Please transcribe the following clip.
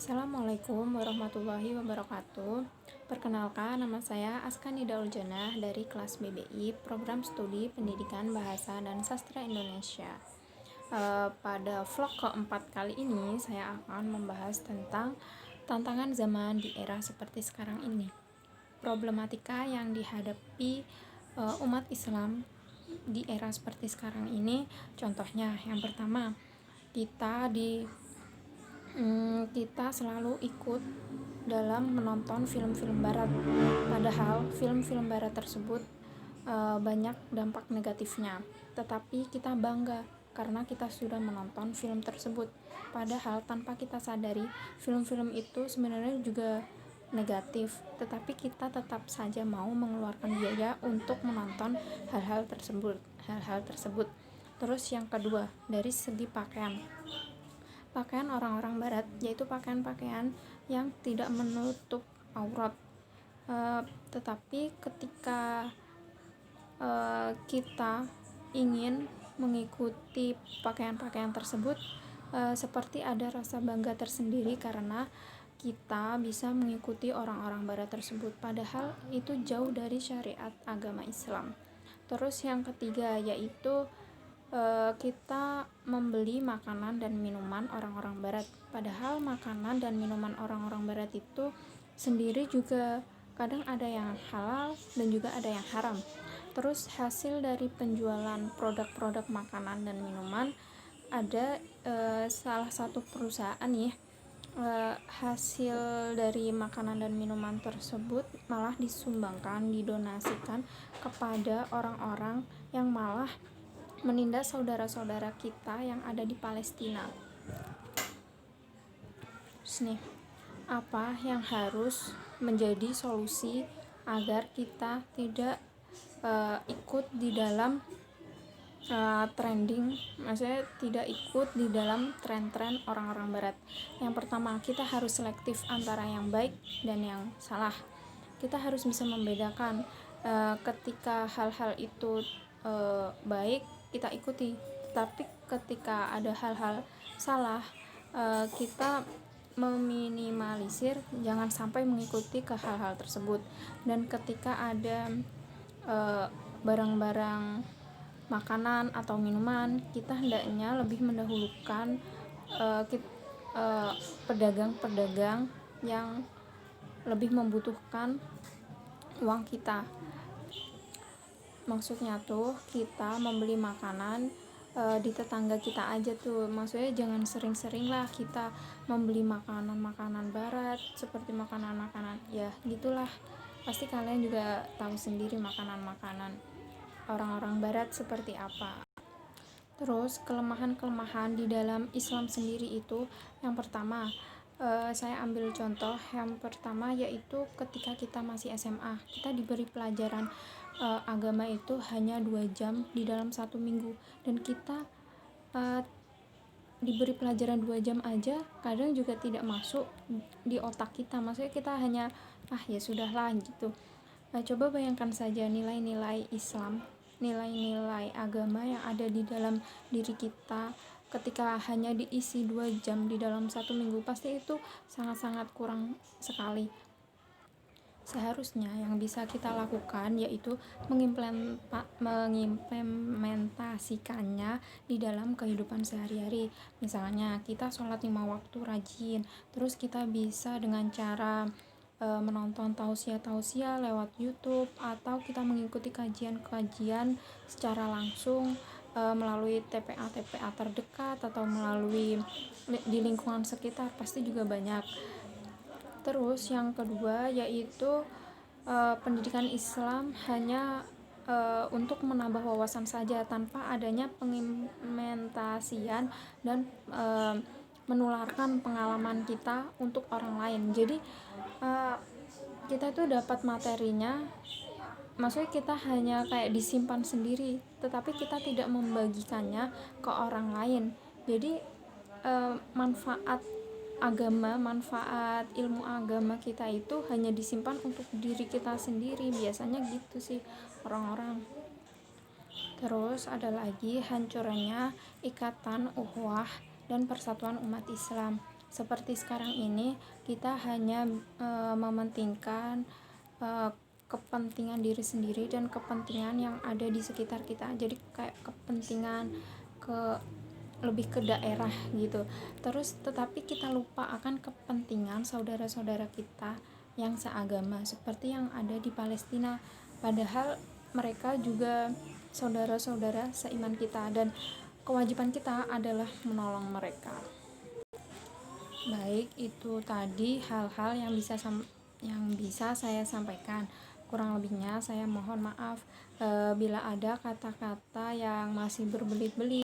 Assalamualaikum warahmatullahi wabarakatuh. Perkenalkan, nama saya Askanida Uljana dari kelas BBI, Program Studi Pendidikan Bahasa dan Sastra Indonesia. Pada vlog keempat kali ini, saya akan membahas tentang tantangan zaman di era seperti sekarang ini. Problematika yang dihadapi umat Islam di era seperti sekarang ini, contohnya yang pertama, kita selalu ikut dalam menonton film-film barat, padahal film-film barat tersebut banyak dampak negatifnya, tetapi kita bangga karena kita sudah menonton film tersebut, padahal tanpa kita sadari film-film itu sebenarnya juga negatif, tetapi kita tetap saja mau mengeluarkan biaya untuk menonton hal-hal tersebut. Terus yang kedua, dari segi pakaian orang-orang barat, yaitu pakaian-pakaian yang tidak menutup aurat, tetapi ketika kita ingin mengikuti pakaian-pakaian tersebut, seperti ada rasa bangga tersendiri karena kita bisa mengikuti orang-orang barat tersebut, padahal itu jauh dari syariat agama Islam. Terus yang ketiga, yaitu kita membeli makanan dan minuman orang-orang barat, padahal makanan dan minuman orang-orang barat itu sendiri juga kadang ada yang halal dan juga ada yang haram. Terus hasil dari penjualan produk-produk makanan dan minuman, ada salah satu perusahaan hasil dari makanan dan minuman tersebut malah disumbangkan, didonasikan kepada orang-orang yang malah menindas saudara-saudara kita yang ada di Palestina. Terus nih, apa yang harus menjadi solusi agar kita tidak ikut di dalam trending, maksudnya tidak ikut di dalam tren-tren orang-orang barat. Yang pertama, kita harus selektif antara yang baik dan yang salah. Kita harus bisa membedakan ketika hal-hal itu baik, kita ikuti, tapi ketika ada hal-hal salah, kita meminimalisir, jangan sampai mengikuti ke hal-hal tersebut. Dan ketika ada barang-barang makanan atau minuman, kita hendaknya lebih mendahulukan pedagang-pedagang yang lebih membutuhkan uang kita. Maksudnya tuh kita membeli makanan di tetangga kita aja tuh, maksudnya jangan sering-sering lah kita membeli makanan-makanan barat seperti makanan-makanan ya gitulah, pasti kalian juga tahu sendiri makanan-makanan orang-orang barat seperti apa. Terus kelemahan-kelemahan di dalam Islam sendiri itu, yang pertama, saya ambil contoh yang pertama, yaitu ketika kita masih SMA, kita diberi pelajaran agama itu hanya 2 jam di dalam 1 minggu, dan kita diberi pelajaran 2 jam aja kadang juga tidak masuk di otak kita, maksudnya kita hanya ya sudahlah gitu. Coba bayangkan saja nilai-nilai Islam, nilai-nilai agama yang ada di dalam diri kita ketika hanya diisi 2 jam di dalam 1 minggu, pasti itu sangat-sangat kurang sekali. Seharusnya yang bisa kita lakukan yaitu mengimplementasikannya di dalam kehidupan sehari-hari. Misalnya kita sholat 5 waktu rajin, terus kita bisa dengan cara menonton tausiah-tausiah lewat YouTube, atau kita mengikuti kajian-kajian secara langsung melalui TPA terdekat atau melalui di lingkungan sekitar, pasti juga banyak. Terus yang kedua yaitu pendidikan Islam hanya untuk menambah wawasan saja tanpa adanya pengimplementasian dan menularkan pengalaman kita untuk orang lain. Jadi kita tuh dapat materinya, maksudnya kita hanya kayak disimpan sendiri, tetapi kita tidak membagikannya ke orang lain. Jadi manfaat ilmu agama kita itu hanya disimpan untuk diri kita sendiri, biasanya gitu sih orang-orang. Terus ada lagi hancurnya ikatan ukhuwah dan persatuan umat Islam. Seperti sekarang ini kita hanya mementingkan e, kepentingan diri sendiri dan kepentingan yang ada di sekitar kita, jadi kayak kepentingan ke lebih ke daerah gitu. Terus tetapi kita lupa akan kepentingan saudara-saudara kita yang seagama seperti yang ada di Palestina, padahal mereka juga saudara-saudara seiman kita dan kewajiban kita adalah menolong mereka. Baik, itu tadi hal-hal yang bisa saya sampaikan. Kurang lebihnya saya mohon maaf bila ada kata-kata yang masih berbelit-belit